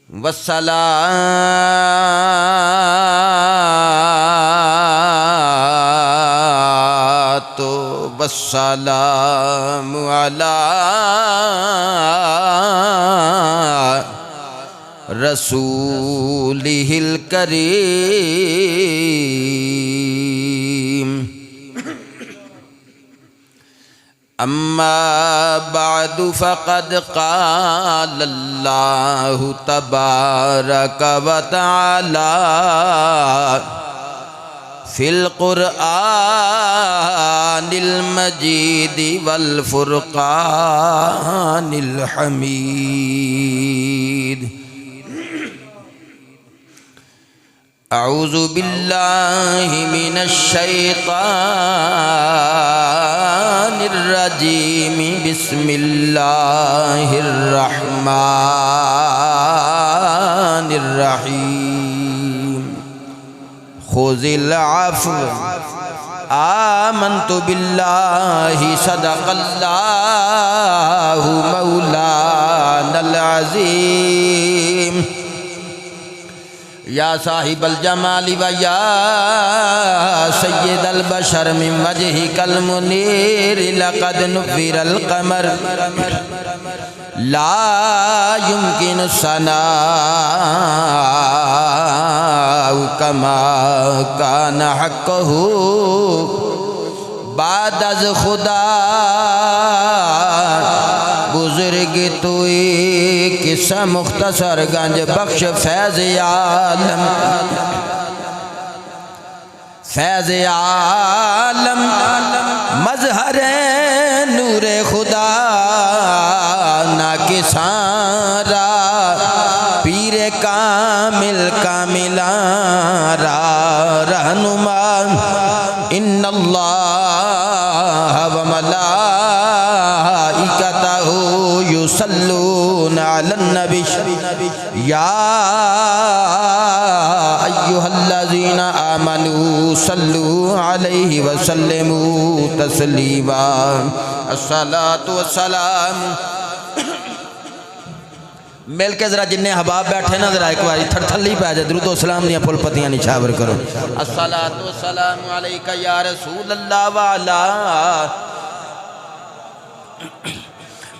والصلاة والسلام على رسوله الكريم أما بعد فقد قال الله تبارك وتعالى في القرآن المجيد والفرقان الحميد أعوذ بالله من الشيطان الرجيم بسم الله الرحمن الرحيم خذ العفو آمنت بالله صدق الله مولانا العظيم یا صاحب الجمال و یا سید البشر من وجهک المنیر لقد نفر القمر لا يمكن الثناء كما كان حقه بعد از خدا بزرگ توئی قصہ مختصر گنج بخش فیض عالم فیض عالم مظہر نور خدا نہ کسان را پیر کامل کاملان را رہنما ان اللہ و ملائکتہ یصلون علی النبی یا ایہا الذین آمنوا صلوا علیہ وسلموا تسلیما الصلاة والسلام مل کے ذرا جنہیں حباب بیٹھے نا ذرا ایک باری تھر تھلی پہ جائے درود و سلام دیا پھول پتیاں نشاور کرو الصلاة والسلام علیکہ یا رسول اللہ وعلا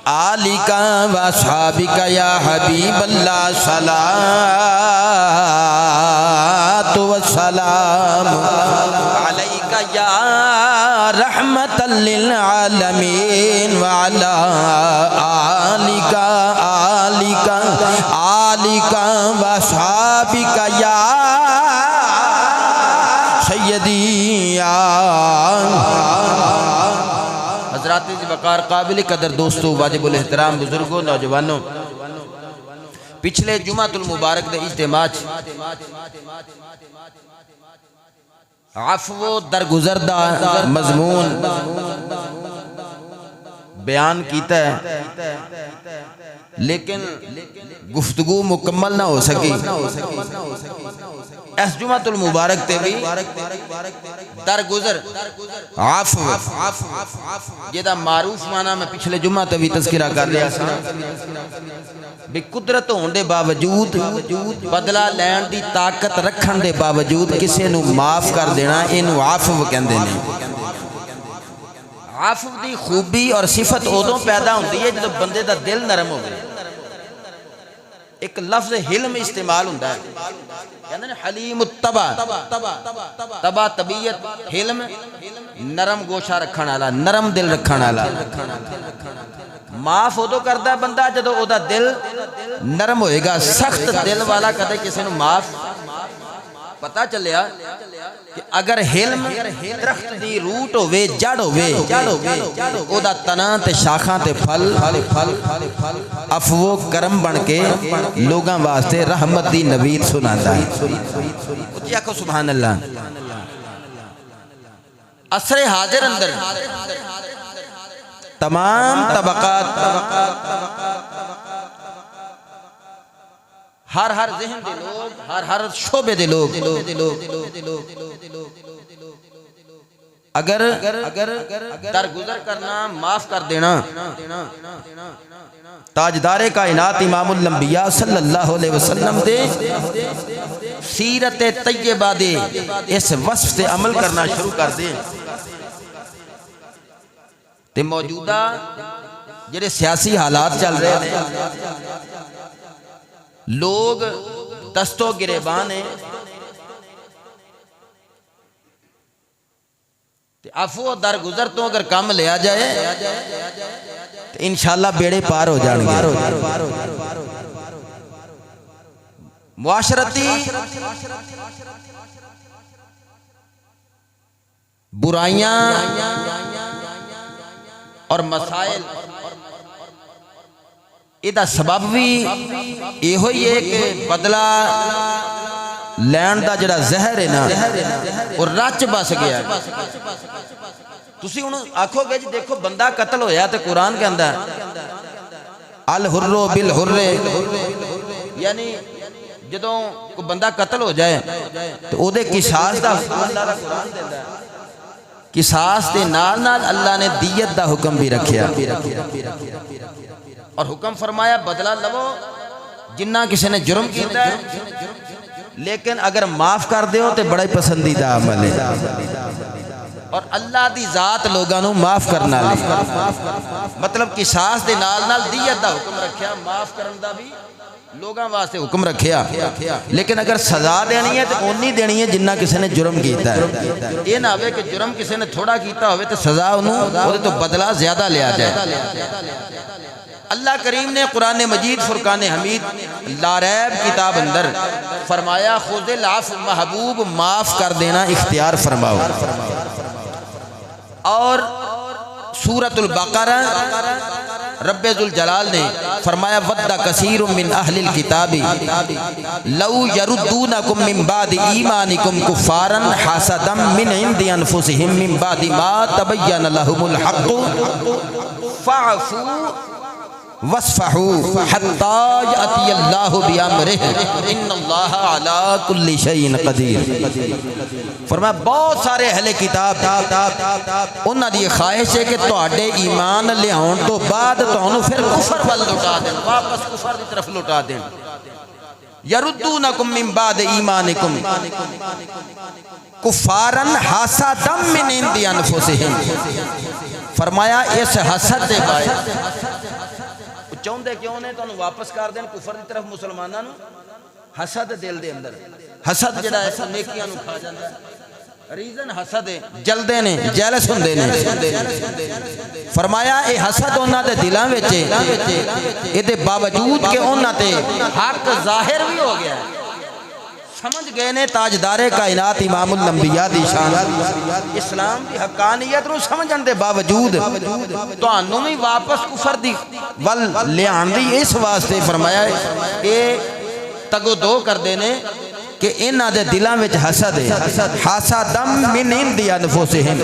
آلکہ و اصحابکہ یا حبیب اللہ صلاة والسلام علیکہ یا رحمت للعالمین وعلا آلکہ آلکہ و اصحابکہ یا سیدی حضرات وقار قابل قدر دوستو واجب الاحترام بزرگوں نوجوانوں پچھلے جمعۃ المبارک دے اجتماع عفو درگزردہ مضمون بیان کیتا ہے لیکن گفتگو مکمل نہ ہو سکی اس جمعۃ المبارک تے بھی درگزر عفو جیدہ معروف معنی میں پچھلے جمعہ تے بھی تذکرہ کر رہا سا بھی قدرت ہوندے باوجود بدلہ لین دی طاقت رکھن دے باوجود کسے نو معاف کر دینا انو عفو کہندے نہیں عفو دی خوبی اور صفت ادوں پیدا ہوندی ہے جب بندے دا دل نرم ہو گئے ایک لفظ حلم استعمال ہوندہ ہے کہندے ہیں حلیم الطبع طبع طبیعت حلم نرم گوشہ رکھن والا نرم دل رکھن والا معاف ادو کردا ہے بندہ جدو او دا دل نرم ہوئے گا سخت دل والا کدے کسی نو معاف پتہ چلیا کہ اگر حلم درخت دی روٹ ہوئے جڑ ہوئے او دا تنا تے شاخاں تے پھل افو کرم بن کے لوگاں واسطے رحمت دی نوید سناتا ہے اچھی آکھو سبحان اللہ عصر حاضر اندر تمام طبقات ہر ذہن دے لوگ ہر شعبے دے لوگ اگر درگزر کرنا، معاف کر دینا، تاجدار کائنات امام الانبیاء صلی اللہ علیہ وسلم دے سیرت طیبہ دے اس وصف سے عمل کرنا شروع کر دیں تے موجودہ جڑے سیاسی حالات چل رہے ہیں، لوگ دست و گریبان ہیں، عفو درگزر تو اگر کام لیا جائے تو انشاءاللہ بیڑے پار ہو جائیں گے۔ معاشرتی برائیاں اور مسائل یہ سبب بھی یہ ہوئی ہے کہ بدلہ لین دا جڑا زہر ہے نا اور رچ بس گیا ہے۔ تسی انہوں آنکھو گے جی دیکھو بندہ قتل ہویا تو قرآن کے اندر الحر بالحر، یعنی جدوں کو بندہ قتل ہو جائے تو او دے قصاص دا اللہ دا قرآن دیندہ ہے، قصاص دے نال نال اللہ نے دیت دا حکم بھی رکھیا اور حکم فرمایا بدلہ لو جنہ کسی نے جرم کیتا ہے، لیکن اگر معاف کر دیو تے بڑا ہی پسندیدہ عمل ہے اور اللہ دی ذات لوگاں نو معاف کرنا لے، مطلب قصاص دے نال نال دیت دا حکم رکھیا، معاف کرن دا بھی لوگاں واسطے حکم رکھیا، لیکن اگر سزا دینی ہے تو اونی دینی ہے جنہ کسی نے جرم کیتا ہے۔ یہ نہ ہوئے کہ جرم کسی نے تھوڑا کیتا ہوئے تو سزا انہوں تو بدلہ زیادہ لیا جائے۔ اللہ کریم نے قرآن مجید فرقان حمید لا ریب کتاب اندر فرمایا خذ العفو، محبوب معاف کر دینا اختیار فرماؤ، اور سورۃ البقرہ رب ذوالجلال نے فرمایا ود کثیر من اہل الکتاب لو یردونکم من بعد ایمانکم کفارا حسدا من عند انفسہم من بعد ما تبین لہم الحق فاعفوا وَاصْفَحُوا حَتَّى يَأْتِيَ اللَّهُ بِأَمْرِهِ إِنَّ اللَّهَ عَلَىٰ كُلِّ شَيْءٍ قَدِيرٌ۔ فرمایا بہت سارے اہل کتاب انہاں دی خواہش ہے کہ تہاڈے ایمان لیاؤن تو بعد تانوں پھر کفر ول لٹا دین، واپس کفر دی طرف لٹا دین۔ یردونکم من بعد ایمانکم کفارا حسدا من عند انفسہم، فرمایا اس حسد دے باعث چاہندے کیوں نے تو انہوں واپس کر دیں کفر دی طرف مسلمانوں، حسد دل دے اندر، حسد جڑا ہے نیکیاں نو کھا جاندہ ہے، ریزن حسد ہے، جلدے نے جیلس ہوندے نے۔ فرمایا اے حسد انہاں دے دلاں وچ اے دے باوجود کہ انہاں تے حق ظاہر بھی ہو گیا ہے، سمجھ گئے نے تاجدار کائنات امام الانبیاء دی شان، اسلام دی حقانیت نو سمجھن دے باوجود تو انہوں بھی واپس کفر دی ول لے آن دی، اس واسطے فرمایا کہ تگو دو کر دینے کہ انہاں دے دلاں وچ حسد ہے، حسدم من عند انفسہم،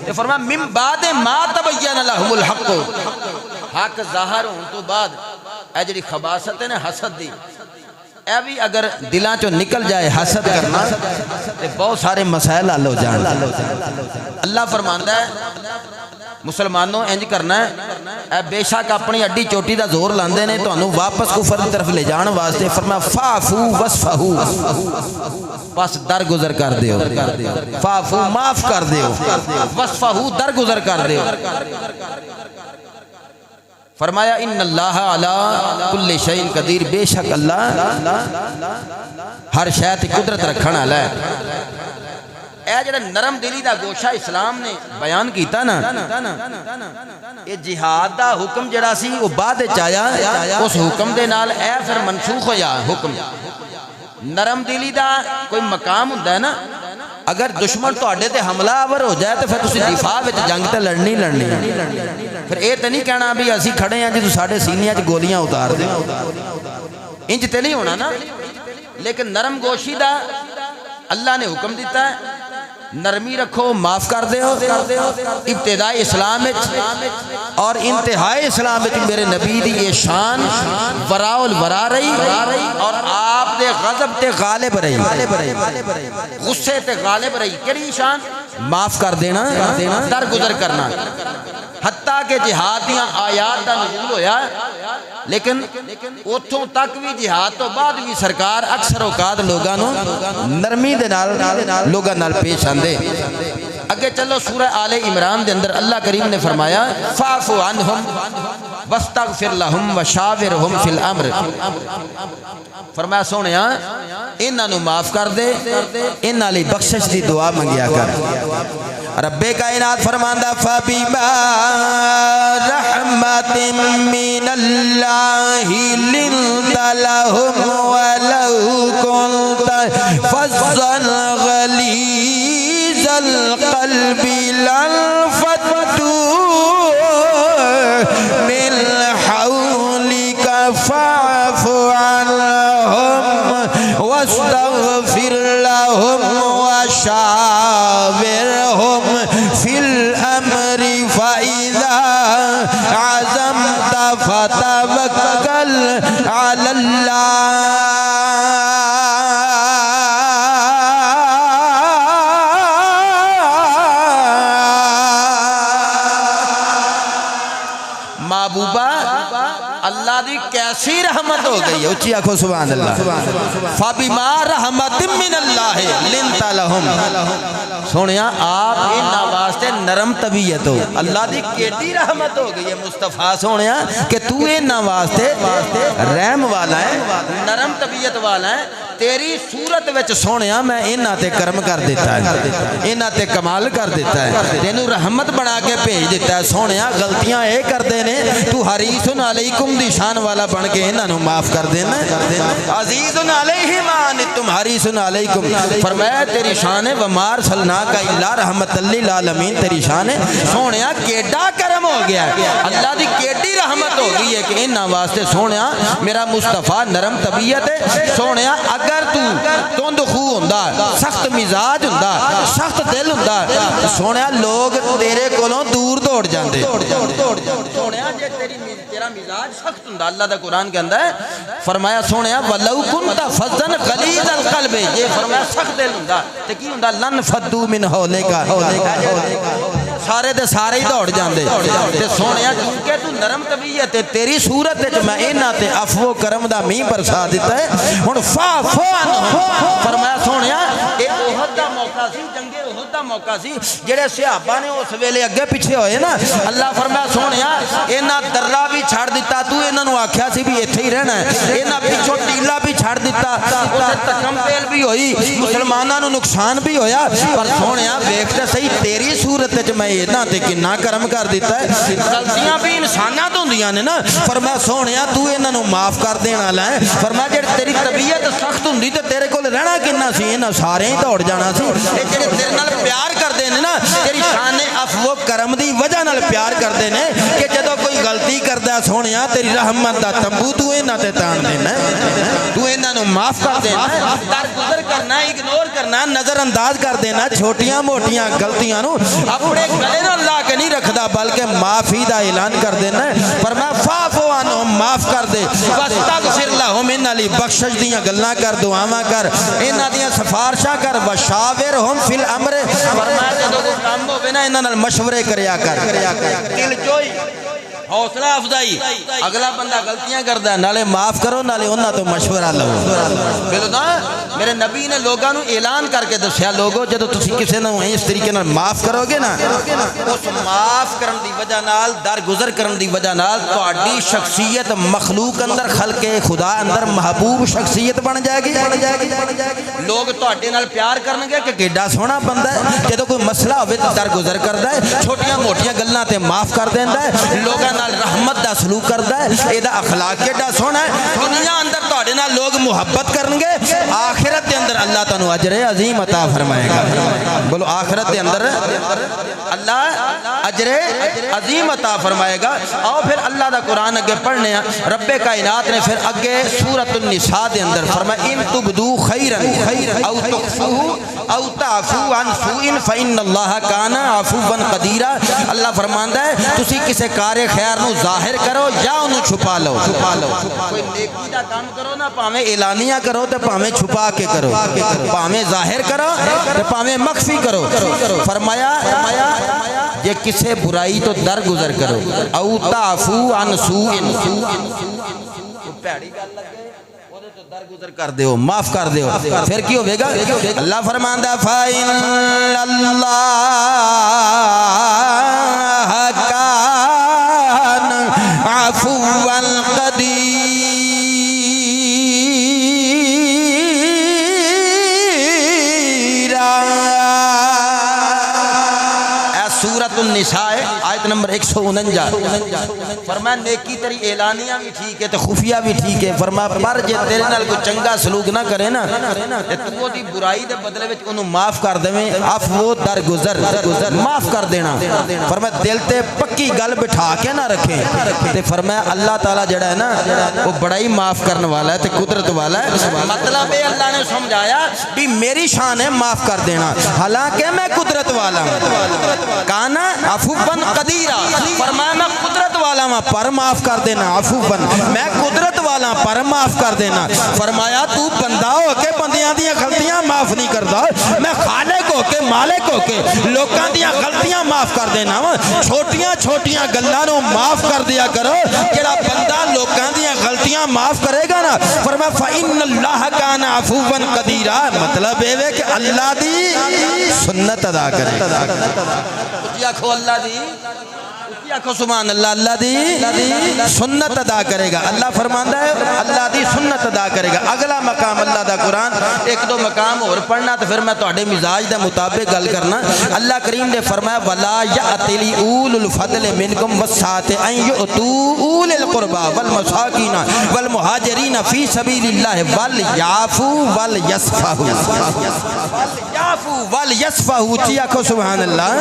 تے فرمایا من بعد ما تبین لہم الحق، حق ظاہر ہون تو بعد اے جڑی خباثت ہے نا حسد دی، اے بھی اگر دلاں چو نکل جائے حسد کرنا تے بہت سارے مسائل حل ہو جان۔ اللہ فرماندا ہے مسلمانوں انج کرنا ہے، اے بے شک اپنی اڈی چوٹی دا زور لاندے نے تانوں واپس کفر دی طرف لے جان واسطے، فرمایا فاعفو وصفحوا، بس درگزر کر دیو، فاعفو معاف کر دیو، وصفحوا درگزر کر دیو۔ فرمایا ان اللہ علی کل شیء قدیر، بے شک اللہ ہر شے تے قدرت رکھن والا ہے۔ اے جڑا نرم دلی دا گوشہ اسلام نے بیان کیتا نا، اے جہاد دا حکم جڑا سی وہ بعد وچ آیا، اس حکم دے نال اے پھر منسوخ ہویا حکم۔ نرم دلی دا کوئی مقام ہوندا ہے نا، اگر دشمن تہاڈے تے حملہ آور ہو جائے تو پھر تسی دفاع وچ جنگ تے لڑنی پھر اے تے نہیں کہنا بھی اسی کھڑے ہیں جی تو ساڈے سینیاں وچ گولیاں اتار دے، انج تے نہیں ہونا نا۔ لیکن نرم گوشی دا اللہ نے حکم دیتا ہے نرمی رکھو معاف کر دیو ابتدائی اسلام اور انتہائی اسلام میرے نبی دی یہ شان وراء الورا رہی اور آپ دے غضب تے غالب رہی غصے تے غالب رہی کیڑی شان معاف کر دینا درگزر کرنا حتیٰ کہ جہاد دیاں آیات دا نزول ہویا لیکن اتھوں تک بھی جہاد تو بعد بھی سرکار اکثر اوقات لوگاں نو نرمی دے نال لوگاں نال پیش آندے اگے چلو سورہ آل عمران دے اندر اللہ کریم نے فرمایا فاعف عنہم واستغفر لہم وشاورہم فی الامر فرمایا سونیا انہاں نو معاف کر دے انہاں لئی بخشش دی دعا منگیا کر رب کائنات فرماندا فبما رحمت من اللہ لنت لہم ولو کنت فظا غلیظ القلب لانفضوا من حولک فاعف عنہم واستغفر لہم وشاورہم فی الامر فإذا عزمت فتوکل علی اللہ محبوبہ اللہ دی کیسی رحمت ہو گئی اچھی آنکھوں سبحان اللہ فبما رحمت من اللہ لنت لہم سونیا آپ انہاں واسطے نرم طبیعت ہو اللہ دی کیٹی رحمت ہو گئی ہے مصطفیٰ سونیا کہ تو انہاں واسطے رحم والا ہے نرم طبیعت والا ہے تیری صورت وچ سونیا میں انہاں تے کرم کر دیتا ہے انہاں تے کمال کر دیتا ہے تینوں رحمت بنا کے بھیج دیتا ہے سونیا غلطیاں اے کر دینے تو حریص علیکم دی شان والا بن کے انہاں نو معاف کر دینا عزیز علیہ ما انتم حریص علیکم فرمایا تیری شان ہے ومار سلناک الا رحمت للعالمین تیری شان ہے سونیا کیڈا کرم ہو گیا ہے اللہ دی کیڈی رحمت ہو گئی ہے کہ انہاں واسطے سونیا میرا مصطفیٰ نرم طبیعت ہے سونیا اگر تو تند خو ہوندا سخت مزاج ہوندا سخت دل ہوندا سونیا لوگ تیرے کولوں دور دوڑ جاندے سونیا جے تیرا مزاج سخت ہوندا اللہ دا قرآن کے اندر ہے فرمایا سونیا ولو کنت فظا غلیظ القلب یہ فرمایا سخت دل ہوندا تے کی ہوندا لن فدو من حولک سارے دے سارے ہی دوڑ جاندے تے سونیا کیونکہ تو نرم طبیعت ہے تیری صورت وچ میں انہاں تے عفو و کرم دا میہ برسا دیتا ہے ہن فاعف عنہم فرمایا سونیا اے احد دا موقع سی جنگ احد دا موقع سی جڑے صحابہ نے اس ویلے اگے پیچھے ہوئے نا اللہ فرمایا سونیا انہاں درا بھی چھڑ دیتا تو انہاں نو آکھیا سی بھی ایتھے ہی رہنا ہے انہاں پیچھے ٹیلا بھی چھڑ دیتا اوتے تکم تیل بھی ہوئی مسلماناں نو نقصان بھی ہویا پر سونیا ویکھ تے صحیح تیری صورت وچ میں انہاں تے کنا کرم کر دیتا ہے غلطیاں بھی انساناں تو ہوندیاں نے نا فرمایا سونیا تو انہاں نو معاف کر دین والا ہے فرمایا جڑی تیری طبیعت سخت ہوندی تے تیرے کول رہنا کنا سی انہاں سارے ہی دوڑ جانا سی اے جڑے تیرے نال پیار کردے نے نا تیری شان عفو کرم دی وجہ نال پیار کردے نے کہ جدوں کوئی غلطی کردا سونیا تیری رحمت دا تمبو تو انہاں تے تان دینا تو انہاں نو معاف کر دینا درگزر کرنا اگنور کرنا نظر انداز کر دینا چھوٹیاں موٹیاں غلطیاں نو اپنے گلے نال لا کے نہیں رکھدا بلکہ معافی دا اعلان کر دینا فرمایا فاعف عنہم معاف کر دے واستغفر لہم انہاں لئی بخشش دیاں گلاں کر دعاواں کر انہاں دیاں سفارشاں کر وشاورہم فی الامر فرمایا جدوں کوئی کام ہوے نا انہاں نال مشورے کریا کر دل جوئی حوصلہ افزائی اگلا بندہ غلطیاں کردا ہے نالے معاف کرو نالے انہاں تو مشورہ لو بلدا میرے نبی نے لوگاں نو اعلان کر کے دسیا لوگو جدوں تسی کسے نو اس طریقے نال معاف کرو گے نا اس معاف کرن دی وجہ نال درگزر کرن دی وجہ نال تہاڈی شخصیت مخلوق اندر خلق خدا اندر محبوب شخصیت بن جائے گی لوگ تہاڈے نال پیار کرن گے کہ کیڈا سوہنا بندہ ہے جدوں کوئی مسئلہ ہوے تے درگزر کردا ہے چھوٹیاں موٹیاں گلاں تے معاف کر دیندا ہے لوگاں رحمت دا سلوک کردا ہے اے دا اخلاق کیڈا سوہنا ہے دنیا اندر تہاڈے انہاں لوگ محبت کرنگے آخرت دے اندر اللہ تانوں اجر عظیم عطا فرمائے گا بولو آخرت دے اندر اللہ اجر عظیم عطا فرمائے گا اور پھر اللہ دا قرآن اگے پڑھنے ہیں رب کائنات نے پھر اگے سورۃ النساء دے اندر فرمایا ان تبدو خیرا او تخفوه او تعفو عن سوء فإن اللہ کان عفوا قدیرا اللہ فرماندا ہے تسی کسے کار خیر نو ظاہر کرو یا انہوں چھپا لو کوئی نیکی دا کام کرو نا پاویں اعلانیہ کرو تے پاویں چھپا کے کرو پاویں ظاہر کرو تے پاویں مخفی کرو فرمایا یہ کسے برائی تو درگزر کرو او تعفو عن سوء پیڑی گل لگے اودے تو درگزر کر دیو معاف کر دیو پھر کی ہوے گا اللہ فرماندا فَإِنَّ اللَّهَ كَانَ عَفُوًّا قَدِيرًا سورۃ النساء آیت نمبر 149 فرمایا نیکی تیری اعلانیہ بھی ٹھیک ہے تے خفیہ بھی ٹھیک ہے فرمایا پر جے تیرے نال کوئی چنگا سلوک نہ کرے نا تے تو دی برائی دے بدلے وچ انہوں معاف کر دیویں عفو درگزر معاف کر دینا فرمایا دل تے پکی گل بٹھا کے نہ رکھیں تے فرمایا اللہ تعالی جڑا ہے نا وہ بڑا ہی معاف کرنے والا ہے تے قدرت والا ہے مطلب ہے اللہ نے سمجھایا بھی میری شان ہے معاف کر دینا حالانکہ میں قدرت والا ہوں کانا عفوًا قدیرا فرمایا میں قدرت والا ہوں پر معاف کر دینا عفوًا میں قدرت والا پر معاف کر دینا فرمایا تو بندہ ہو کے بندیاں دیاں غلطیاں معاف نہیں کردا میں خالق ہو کے مالک ہو کے لوکاں دیاں غلطیاں معاف کر دینا چھوٹیاں چھوٹیاں گلاں نو معاف کر دیا کرو جڑا بندہ لوکاں دیاں غلطیاں معاف کرے گا نا فرمایا فإن اللہ کان عفواً قدیرا مطلب یہ ہے کہ اللہ دی سنت ادا کرے آکھو اللہ دی آکھو سبحان اللہ اللہ دی سنت ادا کرے گا اللہ فرماندا ہے اللہ دی سنت ادا کرے گا اگلا مقام اللہ دا قرآن ایک دو مقام اور پڑھنا تو پھر میں تواڈے مزاج دے مطابق گل کرنا اللہ کریم نے فرمایا ولا یأتلی اول الفضل منکم والسعۃ ان یؤتوا اول القربى والمساکین والمہاجرین فی سبیل اللہ ولیعفوا ولیصفحوا ولیصفحوا چی آکھو سبحان اللہ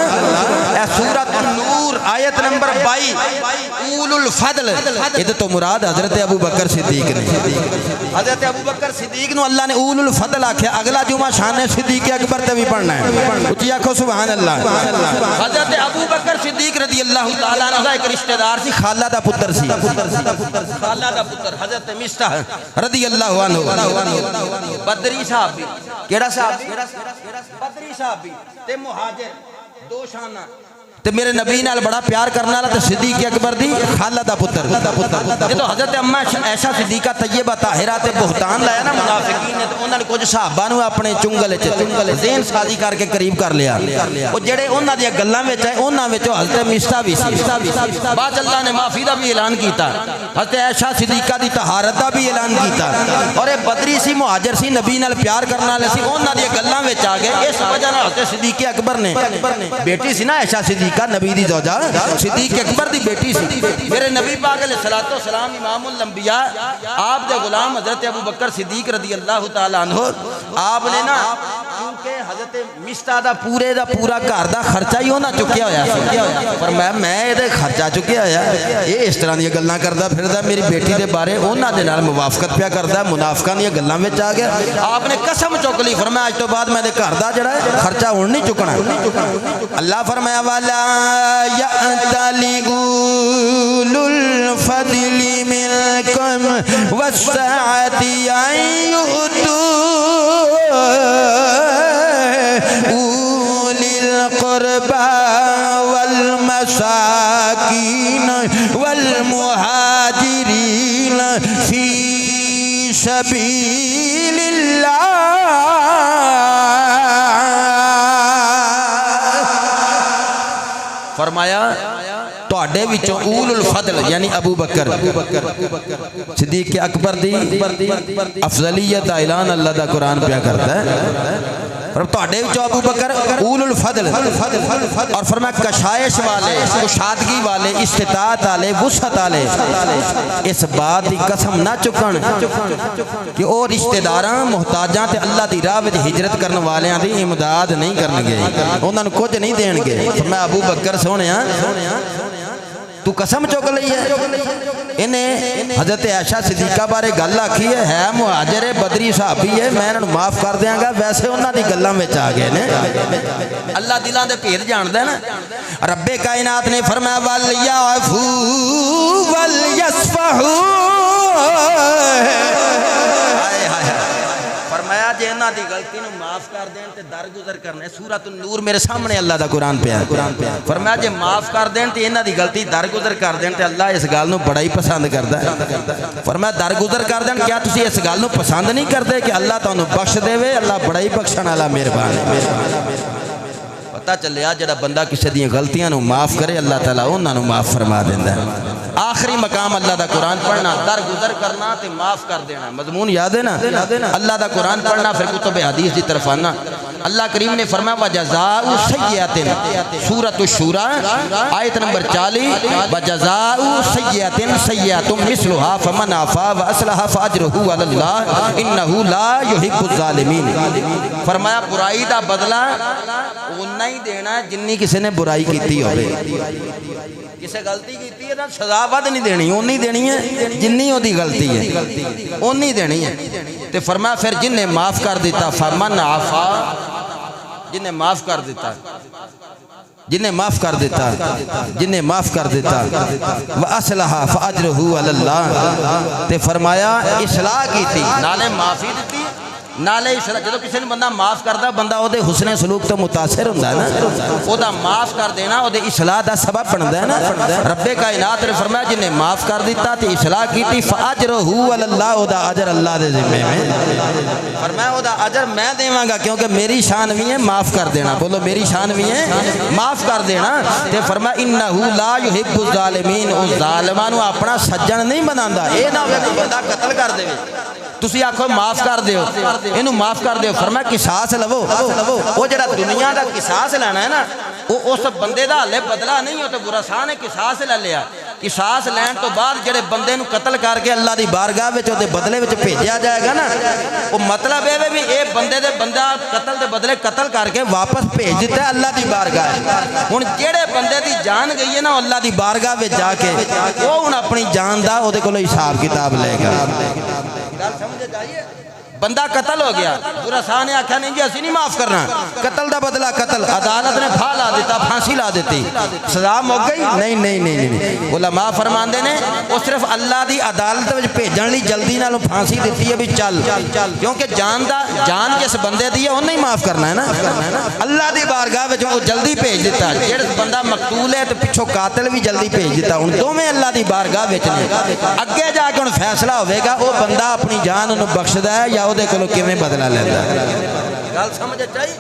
اے سورۃ النور آیت نمبر 22 اول الفضل یہ تو مراد حضرت ابو بکر صدیق نے حضرت ابو بکر صدیق نو اللہ نے اول الفضل آکھیا اگلا جمعہ شان صدیق اکبر تے بھی پڑھنا ہے اچھی آکھو سبحان اللہ حضرت ابو بکر صدیق رضی اللہ تعالیٰ عنہ ایک رشتہ دار سی خالہ دا پتر سی خالہ دا پتر حضرت مستح رضی اللہ عنہ بدری صحابی کیڑا صحابی بدری صحابی تے مہاجر دو شانہ تے میرے نبی نال بڑا پیار کرنا والا تے صدیق اکبر دی خالہ دا پتر یہ تو حضرت اما عائشہ صدیقہ طیبہ طاہرہ تے بہتان لایا نا منافقین نے تے انہاں نے کچھ صحابہ نو اپنے چنگل ذہن سازی کر کے قریب کر لیا او جڑے انہاں دی گلاں وچ ہے انہاں وچ حضرت مستح بھی سی بعد اللہ نے معافی دا بھی اعلان کیتا حضرت عائشہ صدیقہ دی طہارت دا بھی اعلان کیتا اور اے بدری سی مہاجر سی نبی نال پیار کرنا والے سی انہاں دی گلاں وچ آ گئے اس وجہ نال حضرت صدیق اکبر نے بیٹی سی نا عائشہ صدیقہ نبی دی زوجہ صدیق اکبر دی بیٹی سی میرے نبی پاک علیہ الصلوۃ والسلام امام الانبیاء آپ دے غلام حضرت ابو بکر صدیق رضی اللہ تعالیٰ عنہ آپ نے نا کیونکہ حضرت مستح دا پورا گھر دا خرچہ ہی ہونا چکیا ہویا سی فرمایا میں اے خرچہ چکیا ہویا یہ اس طرح دی گلاں کردا پھردا میری بیٹی دے بارے انہاں دے نال موافقت پیا کردا منافقاں دی گلاں وچ آ گیا آپ نے قسم چک لی فرمایا اج تو بعد میں دے گھر دا جڑا ہے خرچہ ہن نہیں چکنا اللہ فرمایا والا يأتل أولو الفضل منكم والسعة أن يؤتوا أولي القربى والمساكين والمهاجرين في سبيل الله فرمایا تواڈے وچوں اول الفضل یعنی ابو بکر صدیق اکبر دی افضلیت اعلان اللہ دا قرآن پیا کرتا ہے تواڈے وچ ابو بکر اول الفضل اور فرمایا کشائش والے، کشادگی والے، استطاعت والے، وسعت والے اس بات دی قسم نہ چکن کہ او رشتہ داراں محتاجاں تے اللہ دی راہ وچ ہجرت کرن والیاں دی امداد نہیں کرن گے، انہاں نوں کچھ نہیں دین گے۔ فرمایا ابو بکر سونیا تو قسم چک لئی ہے۔ انہیں حضرت عائشہ صدیقہ بارے گل آکھی ہے مہاجر بدری صحابی ہے، میں انہوں معاف کر دیاں گا، ویسے انہاں دی گلاں وچ آ گئے نے۔ اللہ دلاں دے بھید جاندا ہے نا۔ رب کائنات نے فرمایا وَلْيَعْفُوا وَلْيَصْفَحُوا، فرمایا جے انہاں دی غلطی نو معاف کر دین تے درگزر کرنے۔ سورۃ النور میرے سامنے اللہ دا قرآن پہ ہے، فرمایا جے معاف کر دین تے انہاں دی غلطی درگزر کر دین تے اللہ اس گل نو بڑا ہی پسند کردا ہے۔ فرمایا درگزر کر دین، کیا تسی اس گل نو پسند نہیں کردے کہ اللہ تانوں بخش دے وے؟ اللہ بڑا ہی بخشن والا مہربان ہے۔ پتہ چلیا جڑا بندہ کسی دی غلطیاں نو معاف کرے اللہ تعالیٰ انہاں نو معاف فرما دیندا ہے۔ آخری مقام اللہ دا قرآن پڑھنا، درگزر کرنا تے معاف کر دینا، مضمون یاد ہے نا؟ اللہ دا قرآن پڑھنا پھر کتب حدیث دی طرف آنا۔ اللہ کریم نے فرمایا وَجَزَاءُ سَیِّئَةٍ، سورۃ الشورى آیت نمبر 40، وَجَزَاءُ سَیِّئَةٍ سَیِّئَةٌ مِثْلُهَا فَمَنْ عَفَا وَأَصْلَحَ فَأَجْرُهُ عَلَى اللَّهِ إِنَّهُ لَا يُحِبُّ الظَّالِمِينَ۔ فرمایا برائی دا بدلہ اُنّا ہی دینا ہے جنی کسی نے برائی کیتی ہوئے، کسی غلطی کیتی ہے نا سزا ود نہیں دینی، اونی دینی ہے جنی ہو دی غلطی ہے، اونی دینی ہے۔ تے فرمایا پھر جن نے معاف کر دیتا فمن عفا، جن نے معاف کر دیتا، جن نے معاف کر دیتا، جن نے معاف کر دیتا وَأَصْلَحَ فَأَجْرُهُ عَلَى اللَّهِ، تے فرمایا اصلاح کی تھی نالے معافی دیتی نالے اصلاح۔ جدو کسی نے بندہ معاف کردا بندہ او دے حسن سلوک تو متاثر ہوندا ہے نا، او دا معاف کر دینا او دے اصلاح دا سبب بندا ہے نا۔ رب کائنات نے فرمایا جن نے معاف کر دیتا تے اصلاح کیتی فَأَجْرُهُ عَلَى اللَّهِ، او دا اجر اللہ دے ذمے میں، فرمایا او دا اجر میں دیواں گا کیونکہ میری شان بھی ہے معاف کر دینا، بولو میری شان بھی ہے معاف کر دینا۔ تے فرمایا انه لا يحب الظالمین، او ظالماں نو اپنا سجن نہیں بناندا۔ اے نہ ہوے کوئی بندہ قتل کر دے تسی آکھو معاف کر دیو، اینو معاف کر دیو، فرمایا قصاص لو۔ وہ جڑا دنیا دا قصاص لینا ہے نا وہ اس بندے دا حلے بدلہ نہیں ہو، تو برا ساں نے قصاص لے لیا، قصاص لین تو بعد جڑے بندے نو قتل کر کے اللہ دی بارگاہ وچ دے بدلے وچ بھیجیا جائے گا نا، وہ مطلب ہے بھی اے بندے دے بندہ قتل دے بدلے قتل کر کے واپس بھیج دیتا ہے اللہ دی بارگاہ۔ ہن جڑے بندے دی جان گئی ہے نا اللہ دی بارگاہ وچ جا کے وہ ہن اپنی جان دا او دے کولوں حساب کتاب لے گا۔ گل سمجھ جائیے، بندہ قتل ہو گیا، برا ساں نے آکھا نہیں جی اسی نہیں معاف کرنا، قتل دا بدلہ قتل، عدالت نے پھا لا دیتا، پھانسی لا دیتی، سزا مک گئی؟ نہیں نہیں نہیں نہیں، علماء فرماندے نے وہ صرف اللہ دی عدالت وچ بھیجن لئی جلدی نال پھانسی دیتی ہے بھی چل، کیونکہ جان جس بندے دی ہے انہیں ہی معاف کرنا ہے نا، اللہ دی بارگاہ وچ وہ جلدی بھیج دیتا، جڑا بندہ مقتول ہے تے پچھوں قاتل بھی جلدی بھیج دیتا، ہن دوویں اللہ دی بارگاہ وچ نے، اگے جا کے ہن فیصلہ ہوے گا وہ بندہ اپنی جان نوں بخشدا ہے یا دے کولو کیویں بدلہ لیندا ہے۔ گل سمجھ آئی؟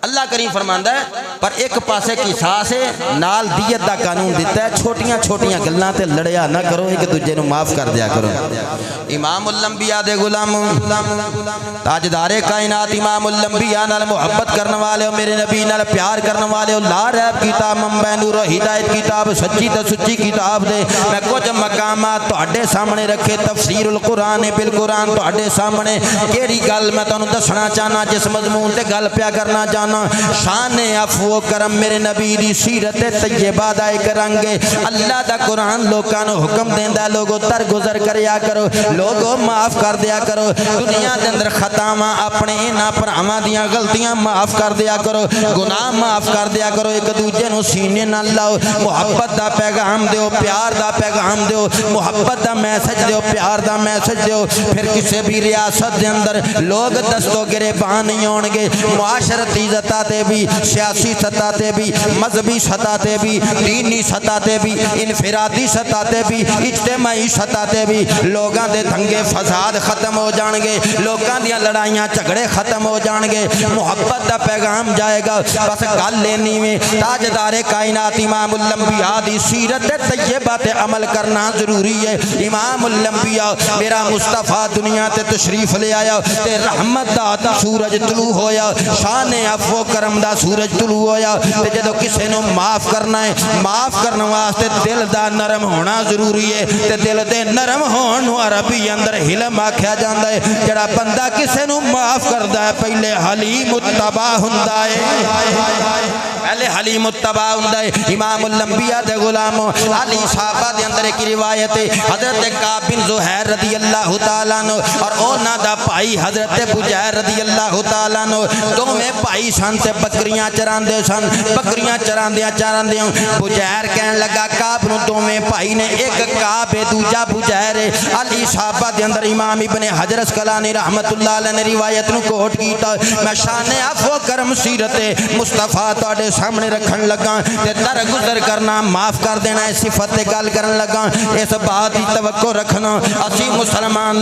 اللہ کریم فرماندا ہے پر ایک پاسے قصاص ہے نال دیت دا قانون دیتا ہے، چھوٹیاں چھوٹیاں گلاں تے لڑیا نہ کرو، ایک دوجے نو معاف کر دیا کرو۔ امام الانبیاء دے غلام تاجدار کائنات امام الانبیاء نال محبت کرنے والے میرے نبی نال پیار کرنے والے لا ریب کتاب منبع نور و ہدایت کتاب سچی تے سچی کتاب دے میں کچھ مقامات تہاڈے سامنے رکھے، تفسیر القرآن بالقرآن تہاڈے سامنے کیڑی گل میں تانوں دسنا چاہنا، جس مضمون تے گل پیا کرنا چاہنا، شان عفو و کرم میرے نبی دی سیرت طیبہ دا ایک رنگ، اللہ دا قرآن لوکاں نو حکم دیندا لوگو درگزر کریا کرو، لوگو معاف کر دیا کرو، دنیا دے اندر خطاواں اپنے انہاں بھراواں دیاں غلطیاں معاف کر دیا کرو، گناہ معاف کر دیا کرو، ایک دوجے نو سینے نال لاؤ، محبت دا پیغام دیو، پیار دا پیغام دیو، محبت دا میسج دیو، پیار دا میسج دیو، پھر کسی بھی ریاست دے اندر لوگ دستو گریبان نہیں ہون گے، معاشرت عزت سطح تے بھی، سیاسی سطح تے بھی، مذہبی سطح تے بھی، دینی سطح تے بھی، انفرادی سطح تے بھی، اجتماعی سطح تے بھی لوگاں دے دھنگے فساد ختم ہو جان گے، لوگاں دیاں لڑائیاں جھگڑے ختم ہو جان گے، محبت دا پیغام جائے گا۔ بس گل لینی میں تاجدار کائنات امام الانبیاء دی سیرت طیبہ تے عمل کرنا ضروری ہے۔ امام الانبیاء میرا مصطفیٰ دنیا تے تشریف لے آیا تے رحمت دا سورج طلوع ہویا، شان عفو کرم دا سورج طلوع ہویا تے جدو کسے نو معاف کرنا ہے، معاف کرنے واسطے دل دا نرم ہونا ضروری ہے تے دل دے نرم ہون نو عربی اندر حلم آکھیا جاندا ہے۔ جڑا بندہ کسے نو معاف کردا ہے پہلے حلیم التبا ہوندا ہے، پہلے حلیم التبا ہوندا ہے۔ امام الانبیاء دے غلام علی صحابہ دے اندر ایک روایت ہے، حضرت کعب بن زہیر رضی اللہ تعالیٰ عنہ اور اونا دا بھائی حضرت بجیر رضی اللہ تعالیٰ عنہ دوویں بھائی سن تے بکریاں چراندے سن۔ بکریاں چراندیاں بجیر کہن لگا کعب نو، دوویں بھائی نے ایک کعب ہے دوجا بجیر ہے۔ علی صحابہ دے اندر امام ابن حجر اسقلانی رحمت اللہ علیہ نے روایت نو کوٹ کیتا، میں شان عفو کرم سیرت مصطفیٰ تواڈے سامنے رکھن لگا تے درگزر کرنا، معاف کر دینا ہے صفت تے گل کرن لگا۔ اس بات دی توقع رکھنا اسی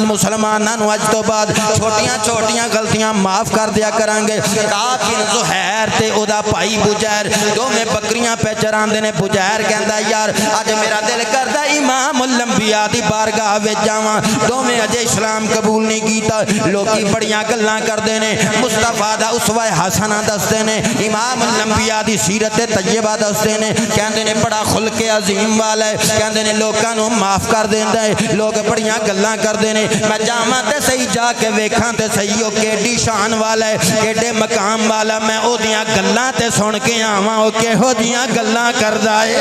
مسلماناں نو اج تو بعد چھوٹیاں چھوٹیاں غلطیاں معاف کر دیا کران گے۔ کعب بن زہیر تے او دا بھائی بجیر دوویں بکریاں پہ چراندے نے۔ بجیر کہندا یار اج میرا دل کردا امام الانبیاء دی بارگاہ وچ جاواں، دوویں اجے اسلام قبول نہیں کیتا۔ لوکی بڑیاں گلاں کردے نے، مصطفیٰ دا اسوہ حسنہ دسدے نے، امام الانبیاء دی سیرت طیبہ دسدے نے، کہندے نے بڑا خلق عظیم والا ہے، کہندے نے لوکاں نو معاف کر دیندا ہے۔ لوگ بڑیاں گلاں کردے نے، میں جاواں تے صحیح جا کے ویکھاں تے صحیح او کیڈی شان والا ہے، کیڈے مقام والا، میں او دیاں گلاں تے سن کے آواں او کہو جیاں گلاں کردا ہے،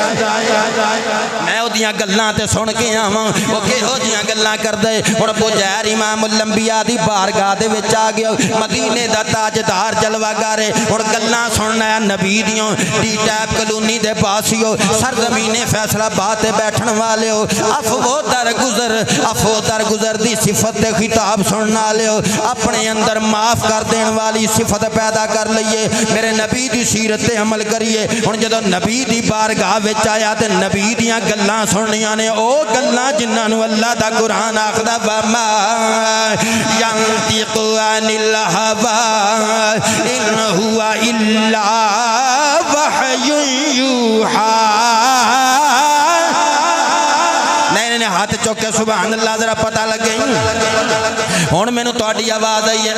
میں او دیاں گلاں تے سن کے آواں او کہو جیاں گلاں کردا ہے۔ ہن بجیر امام الانبیاء دی بارگاہ دے وچ آ گیا، مدینے دا تاجدار جلوہگر ہے، ہن گلاں سننا ہے نبی دیاں۔ ڈی ٹیپ کلونی دے پاسیو سرزمین فیصلہ آباد تے بیٹھن والے ہو، عفو درگزر دی صفت تے خطاب سننا والے ہو، اپنے اندر معاف کر دین والی صفت پیدا کر لئیے، میرے نبی دی سیرت تے عمل کریے۔ ہن جدوں نبی دی بارگاہ وچ آیا تے نبی دیاں گلاں سننیاں نے، او گلاں جنہاں نو اللہ دا قرآن آکھدا وما ینطق عن الہوی ان هو الا وحی یوحی۔ ہاتھ چوکے سبحان اللہ ذرا پتہ لگے ہن مینوں تہاڈی آواز آئی ہے،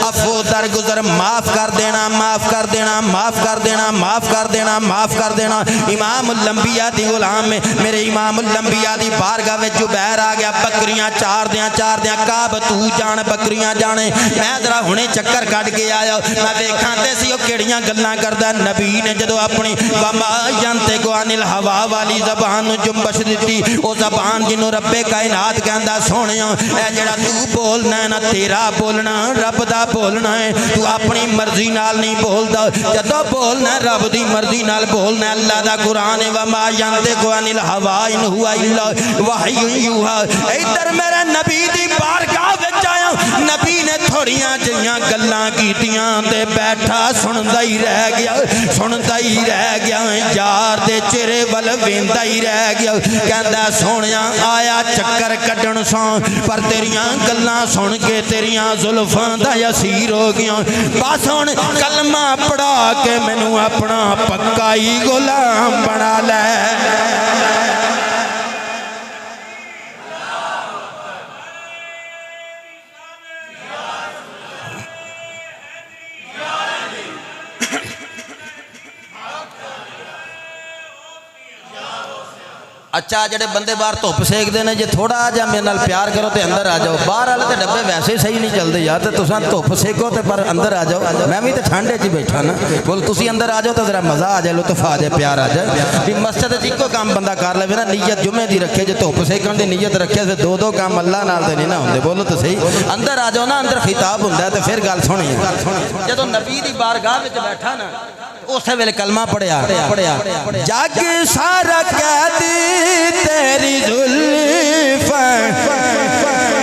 عفو درگزر معاف کر دینا، معاف کر دینا، معاف کر دینا، معاف کر دینا، معاف کر دینا۔ امام الانبیاء دی غلام میں میرے امام الانبیاء دی بارگاہ وچ زبیر آ گیا، بکریاں چار دیاں کعب تو جان بکریاں جانے، میں ذرا ہنے چکر کٹ کے آیا، میں ویکھاں تے سی او کیڑیاں گلاں کردا۔ نبی نے جدوں اپنی وما ینطق عن الہوی والی زبان نو جنبش دتی، او زبان جنوں رب کائنات کہندا سونیا اے جڑا تو بولنا ہے نا تیرا بولنا رب دا بولنا ہے، تو اپنی مرضی نال نہیں بولدا، جدوں بولنا ہے رب دی مرضی نال بولنا ہے۔ اللہ دا قرآن ہے وما ینطق عن الہوی ان هو الا وحی یوحی۔ ادھر میرے نبی دی بارگاہ وچ آیا، نبی نے تھوڑیاں جیاں گلاں کیتیاں تے بیٹھا سندا ہی رہ گیا، یار دے چہرے ول ویندا ہی رہ گیا، کہندا سونیا آیا چکر کڈن ساں پر تیریاں گلاں سن کے تیریاں زلفاں دا اسیر ہو گیا، بس ہن کلمہ پڑھا کے مینوں اپنا پکا ہی غلام بنا لے۔ اچھا جڑے بندے باہر دھوپ سیکتے ہیں، جی تھوڑا جا میرے نال پیار کرو تو اندر آ جاؤ، باہر والے تو ڈبے ویسے ہی صحیح نہیں چلتے یار، تو تساں دھوپ سیکو تو پر اندر آ جاؤ، میں بھی تو ٹھنڈے چ بیٹھا نا، بول تسی اندر آ جاؤ تو ذرا مزہ آ جائے، لطف آ جائے، پیار آ جائے۔ مسجد ایکو کام بندہ کر لے نا، نیت جمعے دی رکھے، جی دھوپ سیکن دی نیت رکھے تو دو کام اللہ نال دے نہیں نہ ہوندے، بولو تو صحیح، اندر آ جاؤ نا، اندر خطاب ہوندا ہے تو پھر گل سنی۔ جدوں نبی دی بارگاہ وچ بیٹھا نا اسے ویلے کلمہ پڑھیا، جگ سارا قیدی تیری زلفاں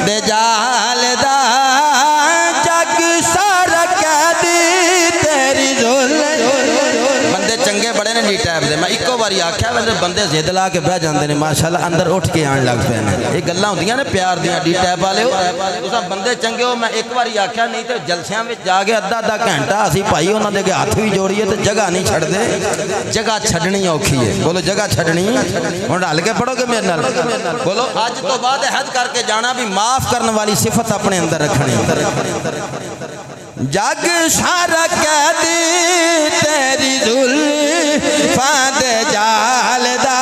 دے جال دا، جگ سارا قیدی بندے زد لا کے بہ جاندے نے ماشاءاللہ اندر اٹھ کے آن لگ پے نے یہ گلاں ہوندیاں نے پیار دیاں ڈی ٹیپ والے ہو تساں بندے چنگے ہو میں ایک بار آکھیا نہیں تے جلسیاں وچ جا کے ادھا گھنٹہ اسی بھائی انہاں دے ہاتھ بھی جوڑیے تے جگہ نہیں چھڑ دے جگہ چھڈنی اوکھی ہے بولو جگہ چھڈنی ہن ڈال کے پڑھو گے میرے نال بولو اج تو بعد حج کر کے جانا بھی معاف کرنے والی صفت اپنے اندر رکھنی جگ سارا قیدی تیری زلفاں دے جال دا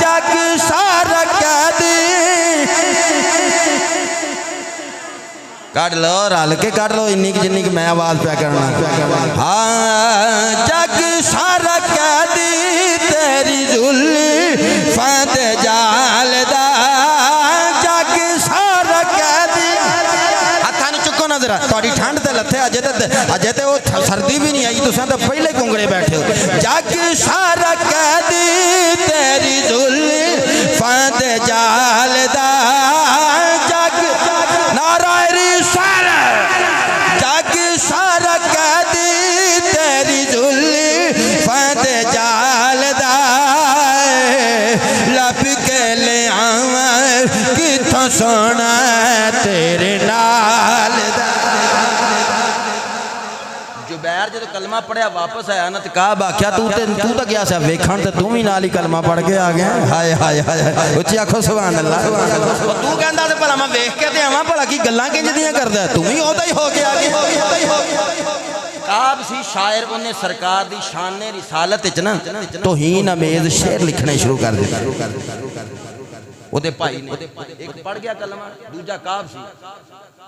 جگ سارا قیدی کٹ لو رل کے کٹ لو انی کی جنی کی میں آواز پہ کرنا ہاں جگ سارا قیدی تیری زلفاں دے جال دا جگ سارا قیدی ہاتھاں نوں چکو نا ذرا تہاڈی ٹھنڈ تے لتھے اجے تے او سردی بھی نہیں آئی تساں تے پہلے کنگڑے بیٹھے ہو جگ سارا قیدی تیری زلفاں دے جال دا جگ نعرہ رسالت جگ سارا قیدی تیری زلفاں دے جال دا لب کے لے آواں کتھوں سونا تیرے نال دا جبیر جدو کلمہ پڑھیا واپس آیا نا کہا باکیا تو تا گیا سا ویکھن تے تم ہی نال ہی کلمہ پڑھ کے آ گیا ہائے ہائے ہائے اچھی آکھو سبحان اللہ تو کہندا تے بھلا میں ویکھ کے تے آواں بھلا کی گلاں کنج دیاں کردا ہے تم ہی اودا ہی ہو کے آ گیا کعب سی شاعر انہیں سرکار دی شان رسالت وچ نا توہین امیز شعر لکھنے شروع کر دتا وہ دے بھائی نے ایک پڑھ گیا کلمہ دوجا کعب سی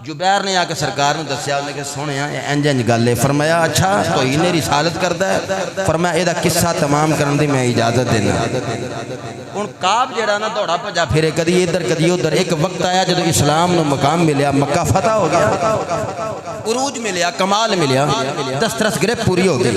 جبیر نے آ کے سرکار نے دسیا انہیں کہ سونے انج انج گل ہے فرمایا اچھا توہین رسالت کردا ہے فرمایا اے دا قصہ تمام کرن دی میں اجازت دینا ہن کعب جڑا نا دوڑا بھجا پھرے کدی ادھر کدی ادھر ایک وقت آیا جدو اسلام نو مقام ملیا مکہ فتح ہو گیا عروج ملیا کمال ملیا دسترس گرے پوری ہو گئی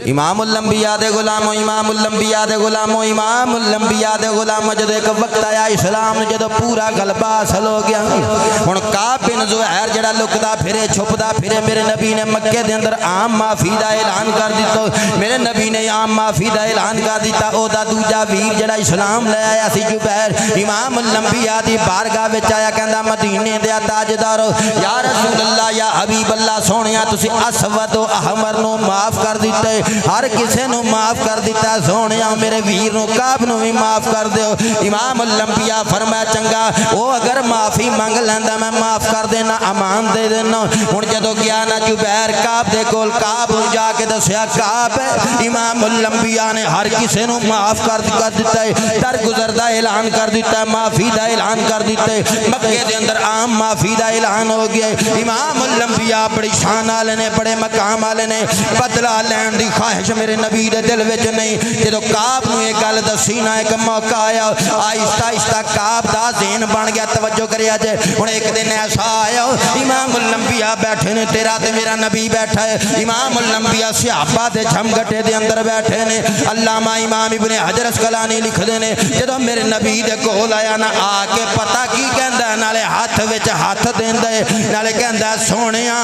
امام الانبیاء دے غلامو امام الانبیاء دے غلامو امام الانبیاء دے غلامو جدو ایک وقت آیا اسلام نے جدو پورا غلبہ حاصل ہو گیا ہن کعب بن زہیر جڑا لکدا پھرے چھپدا پھرے میرے نبی نے مکے دے اندر عام معافی دا اعلان کر دتا میرے نبی نے عام معافی دا اعلان کر دتا او دا دوجا ویر جڑا اسلام لے آیا سی جبیر امام الانبیاء دی بارگاہ وچ آیا کہندا مدینے دے تاجدارو یا رسول اللہ یا حبیب اللہ سونیا تسی اسود و احمر نو معاف کر دتے ہر کسے نو معاف کر دیتا سونیا میرے ویر نو کعب نو بھی معاف کر دیو امام الانبیاء فرمایا چنگا او اگر معافی مانگ لیندا میں معاف کر دینا امان دے دینا ہن جدو گیا نا جبیر کعب دے کول کعب جا کے دسیا کعب امام الانبیاء نے ہر کسے نو معاف کر دیتا ہے درگزر دا اعلان کر دیتا ہے معافی دا اعلان کر دیتا ہے مکے دے اندر عام معافی دا اعلان ہو گیا امام الانبیاء بڑی شان والے نے بڑے مقام والے نے بدلہ لین دی خواہش میرے نبی دے دل وچ نہیں جدو کعب نو یہ گل دسی نا ایک موقع آیا آہستہ آہستہ کعب دا ذہن بن گیا توجہ کریا جے ہن ایک دن ایسا آیا امام الانبیاء بیٹھے نے تیرا تے میرا نبی بیٹھا ہے امام الانبیاء صحابہ دے جھمگٹے دے اندر بیٹھے نے علامہ امام ابن حجر اسقلانی لکھ دے نے جدو میرے نبی دے کول آیا نا آ کے پتہ کی کہندا ہے نالے ہاتھ وچ ہاتھ دیندا ہے نالے کہندا سونیا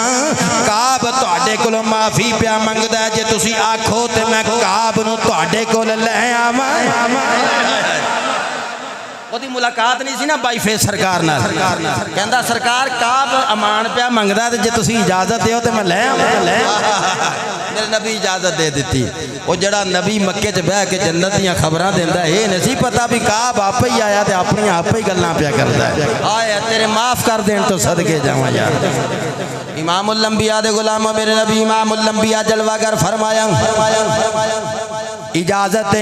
کعب تہاڈے کولوں معافی پیا منگدا ہے جے تسی آکھو تے میں کعب نو تہاڈے کول لے آواں ਉਹਦੀ ਮੁਲਾਕਾਤ ਨਹੀਂ ਸੀ ਨਾ ਬਾਈ ਫੇਸ ਸਰਕਾਰ ਨਾਲ ਕਹਿੰਦਾ ਸਰਕਾਰ ਕਾਬ ਅਮਾਨ ਪਿਆ ਮੰਗਦਾ ਤੇ ਜੇ ਤੁਸੀਂ ਇਜਾਜ਼ਤ ਦਿਓ ਤੇ ਮੈਂ ਲੈ ਆਵਾਂ ਮੇਰੇ ਨਬੀ ਇਜਾਜ਼ਤ ਦੇ ਦਿੱਤੀ ਉਹ ਜਿਹੜਾ ਨਬੀ ਮੱਕੇ 'ਚ ਬਹਿ ਕੇ ਜੰਨਤ ਦੀਆਂ ਖਬਰਾਂ ਦਿੰਦਾ ਇਹ ਨਹੀਂ ਸੀ ਪਤਾ ਵੀ ਕਾਬ ਆਪੇ ਹੀ ਆਇਆ ਤੇ ਆਪਣੀਆਂ ਆਪੇ ਹੀ ਗੱਲਾਂ ਪਿਆ ਕਰਦਾ ਆਏ ਤੇਰੇ ਮਾਫ ਕਰ ਦੇਣ ਤੋਂ ਸਦਕੇ ਜਾਵਾਂ ਯਾਰ امام الانبیاء دے غلاموں میرے نبی امام الانبیاء جلوہ گر فرمایا اجازت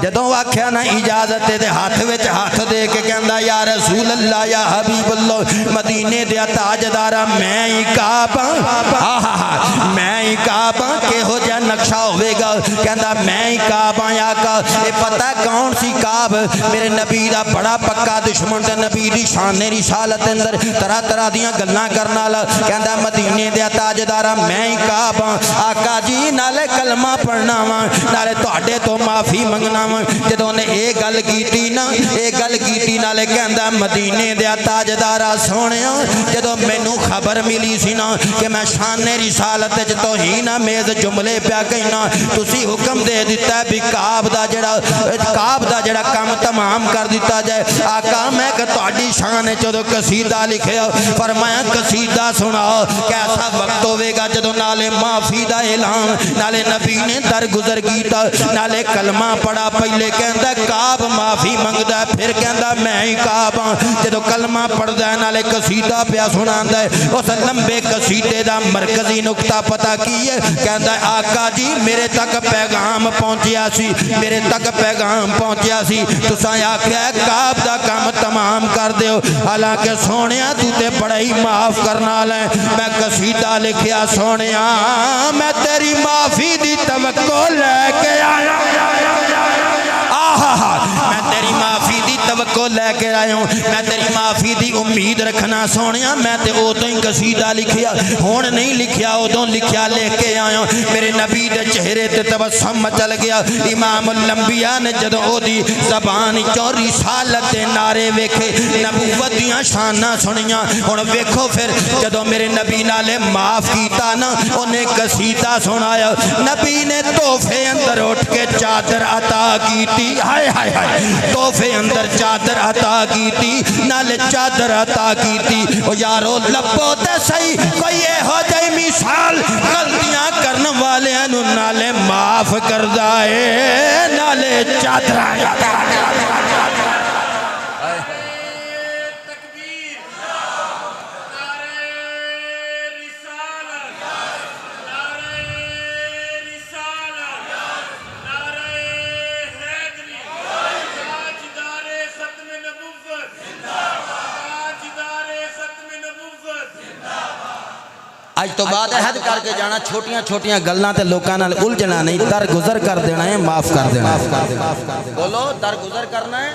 جدوں آکھیا نا اجازت دے ہاتھ وچ ہاتھ دے کے کہندا یا رسول اللہ یا حبیب اللہ مدینے دے تاجدارا میں ہی کعب میں ہی کعب کہو جا نقشہ ہوئے گا کہندا میں ہی کعب یا کا اے پتہ کون سی کعب میرے نبی دا بڑا پکا دشمن تے نبی دی شان رسالت اندر طرح طرح دیاں گلاں کرن والا کہندا مدینے دے تاجدارا میں ہی کعب آقا جی نالے کلمہ پڑھنا وا نالے نالے تہاڈے تو معافی منگنا وا جدوں نے اے گل کیتی نا اے گل کیتی نالے کہندا مدینے دے تاجدارا سونیا جدوں مینوں خبر ملی سی نا کہ میں شان رسالت وچ توہین آمیز جملے پیا کہنا تسی حکم دے دیتا ہے بھی کعب دا جڑا کام تمام کر دیتا جائے آقا میں کہ تہاڈی شان جدوں قصیدہ لکھیا فرمایا قصیدہ سناؤ کیسا وقت ہوے گا جدوں نالے معافی دا اعلان نالے نبی نے درگزر کیتا نالے کلمہ پڑھا پہلے کہندا کعب معافی منگدا پھر کہندا میں ہی کعب ہاں جدوں کلمہ پڑھدا نالے قصیدہ پیا سناندا ہے اس لمبے قصیدے دا مرکزی نقطہ پتہ کی ہے کہندا آقا جی میرے تک پیغام پہنچیا سی میرے تک پیغام پہنچیا سی تساں آکھیا کعب دا کام تمام کر دیو حالانکہ سونیا تو تے بڑا ہی معاف کرنا لے میں قصیدہ لکھیا سونیا میں تیری معافی دی توقع لے کے آیا میں تیری معافی دی توقع لے کے آیا ہوں میں تیری معافی دی امید رکھنا سونیا میں تے ادوں ہی قصیدہ لکھیا ہون نہیں لکھیا ادوں لکھیا لے کے آیا ہوں میرے نبی دے چہرے تے تبسم چل گیا امام الانبیاء نے جدوں او دی زبان چوں رسالت دے نعرے ویکھے نبوت دیاں شاناں سنیاں ہن ویکھو پھر جدوں میرے نبی نالے معاف کیتا نا اونے قصیدہ سنایا نبی نے تحفے اندر اٹھ کے چادر عطا کیتی ہائے ہائے ہائے تحفے اندر چادر عطا کیتی نالے چادر عطا کیتی او یارو لبو تے صحیح کوئی اے ہو جائے مثال غلطیاں کرنے والے انہوں نالے معاف کر دائے نالے چادر عطا آج تو بعد عہد کر کے جانا چھوٹیاں چھوٹیاں گلاں تے لوکاں نال الجھنا نہیں درگزر کر دینا ہے معاف کر دینا ہے بولو درگزر کرنا ہے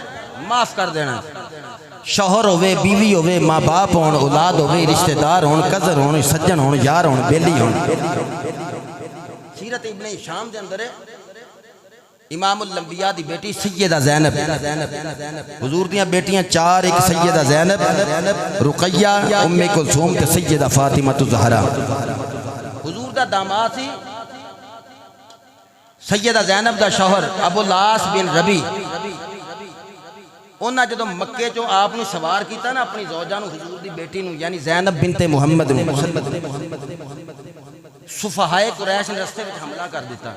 معاف کر دینا ہے شوہر ہوئے بیوی ہوئے ماں باپ ہون اولاد ہوئے رشتہ دار ہون کزر ہون سجن ہون یار ہون بیلی ہون سیرت ابن ہشام دے اندر امام الانبیاء دی بیٹی سیدہ زینب حضور دیاں بیٹیاں چار ایک سیدہ زینب رقیہ ام کلثوم تے سیدہ فاطمہ الزہرا حضور دا داماد سی سیدہ زینب دا شوہر ابو العاص بن ربی انہاں جدوں مکے چوں آپ نو سوار کیتا نا اپنی زوجہ نو حضور دی بیٹی نو یعنی زینب بنت محمد نو صفحائے قریش نے رستے وچ حملہ کر دیتا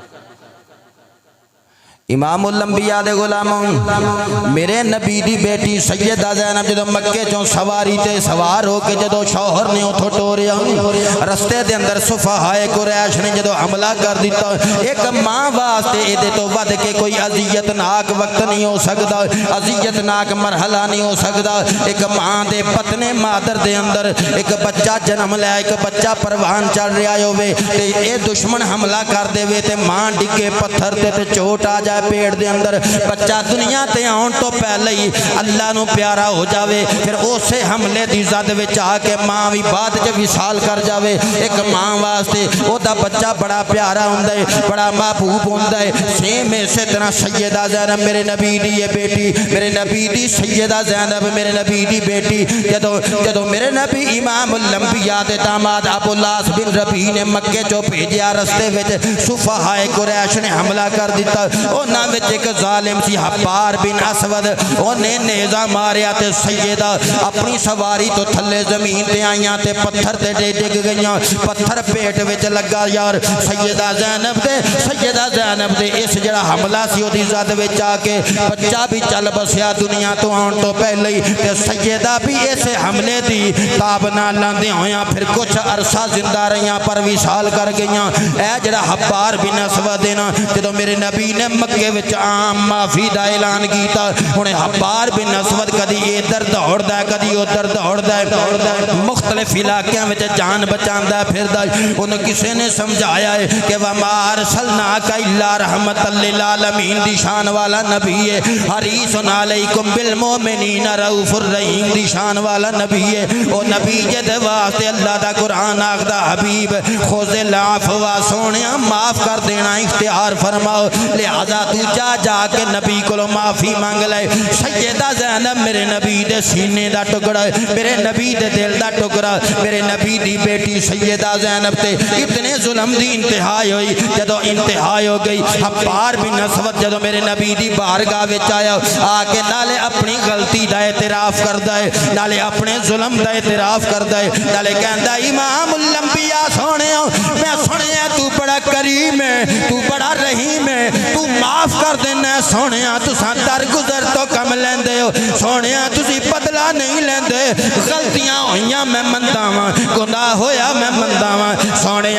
امام الانبیاء دے غلاموں میرے نبی دی بیٹی سیدہ زینب جدو مکے چوں سواری تے سوار ہو کے جدو شوہر نے اتھو ٹوریا رستے دے اندر صفحائے قریش نے جدو حملہ کر دیتا ایک ماں واسطے ایدے تو ود کے کوئی عذیتناک وقت نہیں ہو سکتا عذیتناک مرحلہ نہیں ہو سکتا ایک ماں دے پتنے مادر دے اندر ایک بچہ جنم لیا ایک بچہ پروان چڑھ رہا ہوئے تے اے دشمن حملہ کر دے وے تے ماں ڈگے پتھر تے چوٹ آ جائے پیڑ دے اندر بچہ دنیا تے آن تو پہلے ہی اللہ نو پیارا ہو جاوے پھر اسے حملے دی زد وچ آ کے ماں بھی بعد چ وصال کر جاوے ایک ماں واسطے او دا بچہ بڑا پیارا ہوندا ہے بڑا محبوب ہوندا ہے سیم اسی طرح سیدہ زینب میرے نبی دی یہ بیٹی میرے نبی دی سیدہ زینب میرے نبی دی بیٹی جدو میرے نبی امام الانبیاء دے داماد ابو العاص بن ربیع نے مکے چوں بھیجیا رستے وچ صفحائے قریش نے حملہ کر دیتا انہاں وچ ایک ظالم سی حبار بن اسود اونے نیزہ ماریا تے سیدہ اپنی سواری تو تھلے زمین تے آئیاں تے پتھر تے ڈگ گئیاں پتھر پیٹ وچ لگا یار سیدہ زینب دے اس جڑا حملہ سی او دی زد وچ آ کے بچہ بھی چل بسیا دنیا تو آن تو پہلے ہی تے سیدہ بھی اس حملے دی تاب نہ لاندے ہویاں پھر کچھ عرصہ زندہ رہیاں پر وصال کر گئیاں اے جڑا حبار بن اسود نا جدوں میرے نبی نے مکے وچ عام معافی دا اعلان کیتا انہیں حبار بن اسود کدی ادھر دوڑدا ہے کدی ادھر دوڑدا ہے مختلف علاقیاں وچ جان بچاندا پھردا انہیں کسے نے سمجھایا ہے کہ وما ارسلناک الا رحمت للعالمین دی شان والا نبی ہے حریص علیکم بالمؤمنین رؤوف الرحیم دی شان والا نبی ہے او نبی جے واسطے اللہ دا قرآن آخدا حبیب خذ العفو سونیا معاف کر دینا اختیار فرماؤ لہذا تو جا کے نبی کو معافی مانگ لے سیدہ زینب میرے نبی دے سینے دا ٹکڑا میرے نبی دے دل دا ٹکڑا میرے نبی دی بیٹی سیدہ زینب تے اتنے ظلم دی انتہائی ہوئی جدو انتہائی ہو گئی حبار بن اسود جدو میرے نبی دی بارگاہ وچ آیا آکے نالے اپنی غلطی دا اعتراف کردا ہے نالے اپنے ظلم دا اعتراف کردا ہے نالے کہندا امام الانبیاء سونے میں سنیا تو بڑا کریم ہے تو بڑا رحیم ہے تو معاف کر دینا سونے تساں درگزر تو کم لیندے ہو سونے تسی بدلہ نہیں لیندے غلطیاں ہوئیاں میں مندا واں گناہ ہویا میں مندا واں سونے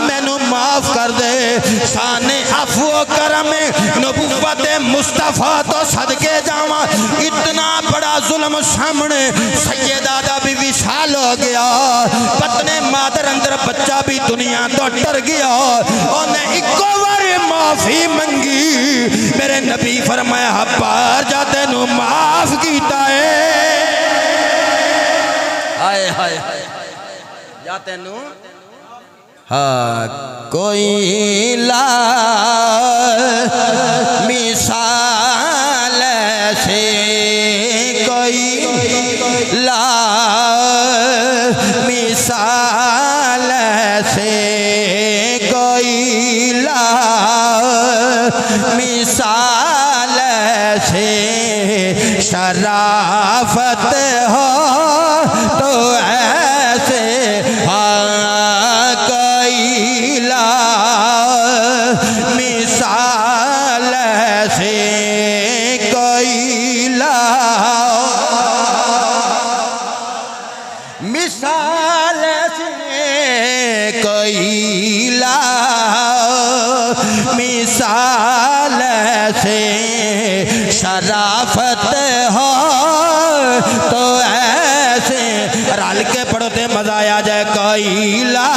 مینوں معاف کر دے شان عفو و کرم نبوت مصطفیٰ تو صدقے جاواں اتنا بڑا ظلم سامنے سیدہ دا بھی وصال ہو گیا پتنے مادر اندر بچہ بھی دنیا تو ڈر گیا انہیں ایکو بار معافی منگی میرے نبی فرمایا حبار جا تینوں معاف کیتا ہے آئے ہائے جا تینوں ہاں کوئی لا مثال سے کوئی لا مثال سے کوئی لا مثال سے شرافت ہو تو ایسے ہاں کوئی لا مثال سے کوئی لا مثال سے کوئی لا مثال سے شرافت ہو تو ایسے رل کے پڑھتے مزہ آ جائے کوئی لا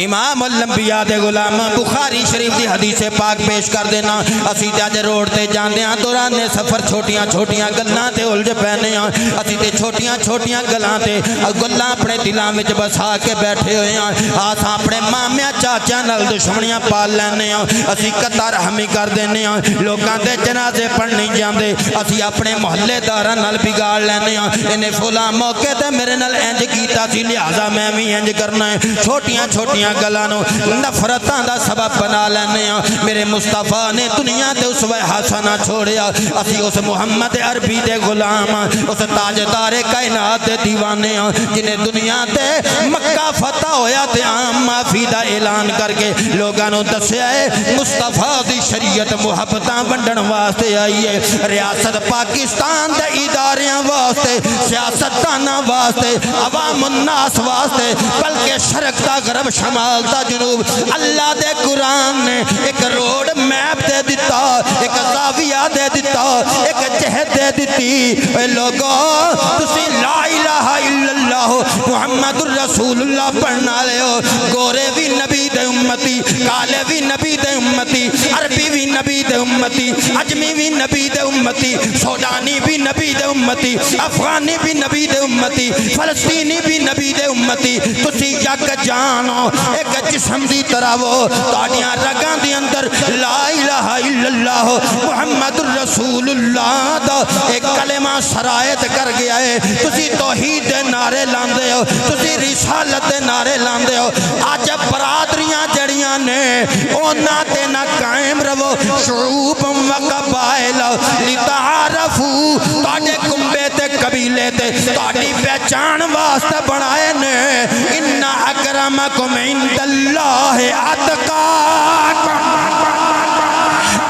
امام الانبیاء دے غلام بخاری شریف دی حدیث پاک پیش کر دینا اسی تے اج روڈ تے جاندے ہاں دوران سفر چھوٹیاں چھوٹیاں گلاں تے الجھ پینے ہاں اسی تے چھوٹیاں چھوٹیاں گلاں تے گلاں اپنے دلاں وچ بسا کے بیٹھے ہوئے ہاں آساں اپنے مامیا چاچا نال دشمنیاں پال لینے ہاں اسی قطع رحمی کر دینے ہاں لوکاں دے جنازے پڑھ نہیں جاندے اسی اپنے محلے داراں نال بگاڑ لینے ہاں انہیں فلاں موقع تے میرے نال انج کیتا سی لہذا میں بھی انج کرنا ہے چھوٹیاں چھوٹیاں گلانو نفرتاں دا سبب بنا لینے ہاں میرے مصطفیٰ نے دنیا تے اسوہ حسنہ چھوڑیا اسی اس محمد عربی دے غلام اس تاجدار کائنات دے دیوانے ہاں جنہیں دنیا تے مکہ فتح ہویا تے عام معافی دا اعلان کر کے لوگانو دسے آئے مصطفیٰ دی شریعت محبتاں ونڈن واسطے آئی ہے ریاست پاکستان دے اداریاں واسطے سیاستانہ واسطے عوام الناس واسطے بلکہ شرق دا غرب شمال تا جنوب اللہ دے قرآن نے ایک روڈ میپ دے دیتا ایک زاویہ دے دیتا ایک جہد دے دیتی اے لوگوں تسی لا الہ الا اللہ محمد الرسول اللہ پڑھنا لے ہو گورے بھی نبی دے امتی کالے بھی نبی دے امتی عربی بھی نبی دے امتی عجمی بھی نبی دے امتی سودانی بھی نبی دے امتی افغانی بھی نبی دے امتی فلسطینی بھی نبی دے امتی تسی یک جانو ایک جسم دی طرح وہ تاڑیاں رگاں دی اندر لا الہ الا اللہ محمد الرسول اللہ دا ایک کلمہ سرایت کر گیا ہے تسی توحید دے نعرے لاندے ہو تسی رسالت دے نعرے لاندے ہو آج برادریاں جڑیاں نے اونا تے نہ قائم رہو شعوب و قبائل لتعارفو تاڑے کمبے تے قبیلے تے تاڑی پہچان واسطہ بڑھائے نے انہا اکرمکم عند اللہ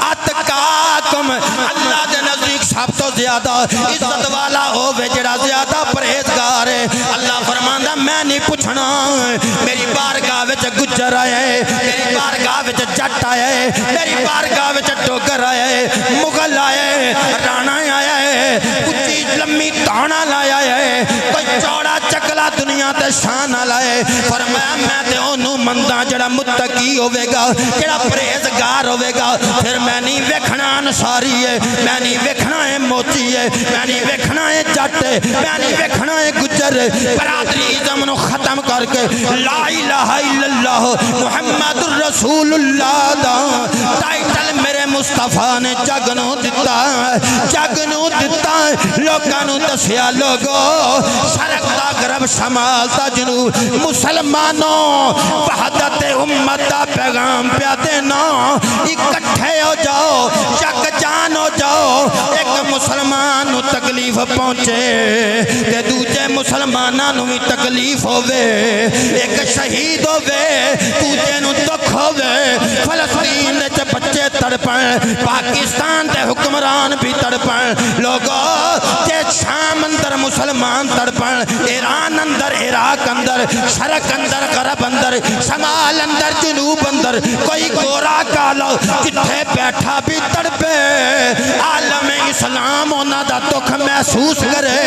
اتقاکم اللہ دے نزدیک سب تو زیادہ عزت والا ہووے جڑا زیادہ پرہیزگار ہے اللہ فرماندا میں نہیں پوچھنا میری بارگاہ وچ گجر آئے میری بارگاہ وچ جٹ آئے میری بارگاہ وچ ڈوگر آئے مغل آئے رانا آئے اچھی لمبی تانا لایا ہے کوئی چوڑا چکلا دنیا تے شان لائے فرمایا میں تے اونوں مندا جڑا متقی ہوے گا جڑا پرہیزگار ہوے گا پھر میں نہیں ویکھنا انصاری ہے میں نہیں ویکھنا ہے موچی ہے میں نہیں ویکھنا ہے جٹ ہے میں نہیں ویکھنا ہے گجر برادری ازم ختم کر کے لا الہ الا اللہ محمد الرسول اللہ دا ٹائٹل میرے مصطفیٰ نے جگ نو دتا جگ نو دتا لوکاں نو دسیا لوگو شرق دا غرب شمال دا جنوب مسلمانوں وحدت امت دا پیغام پیا دینا اکٹھے ہو جاؤ جگ جان ہو جاؤ ایک مسلمان نو تکلیف پہنچے تے دوجے مسلماناں نو بھی تکلیف ہووے ایک شہید ہووے دوجے نو دکھ ہووے فلسطین دے بچے تڑپن پاکستان دے حکمران بھی تڑپن لوگو تے شام اندر مسلمان تڑپن ایران اندر عراق اندر شرق اندر غرب اندر شمال اندر جنوب اندر کوئی گورا کالا جتھے بیٹھا بھی تڑپے عالم اسلام ہونا دا دکھ محسوس کرے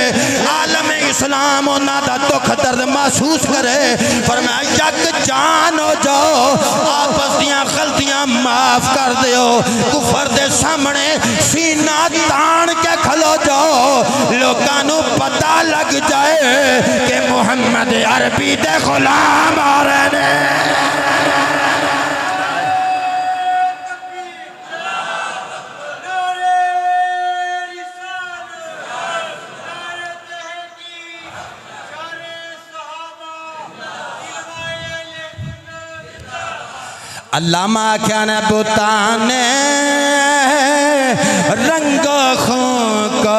عالم اسلام ہونا دا دکھ درد محسوس کرے فرمایا جگ جان ہو جاؤ آپس دیاں غلطیاں معاف کر دیو کفر دے سامنے سینہ تان کے کھلو جاؤ لوگاں نو پتہ لگ جائے کہ محمد عربی دے غلام آ رہے ہیں علامہ کیا نے بتانے رنگ خوں کو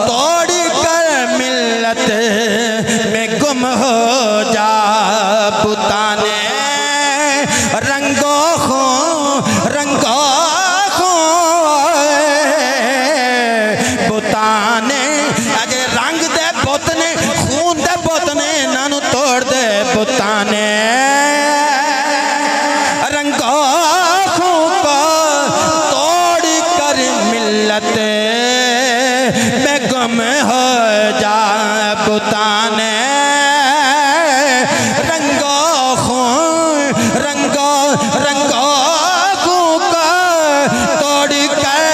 توڑ کر ملت میں گم ہو جا بتانے رنگوں خوں بتانے اجے رنگ دے بتنے خون دے بتنے نانو توڑ دے بتانے میں گم ہو جا بتانے رنگوں خون کا توڑ کر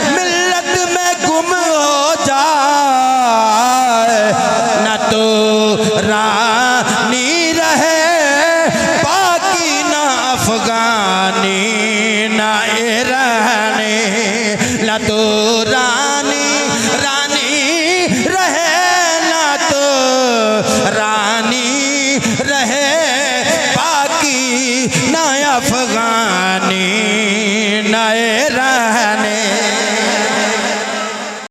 ملت میں گم ہو جائے نہ تو رانی رہے باقی نہ افغانی نہ ایرانی نہ تو رانی رہے نہ تو رانی رہے باقی نہ افغانی نہ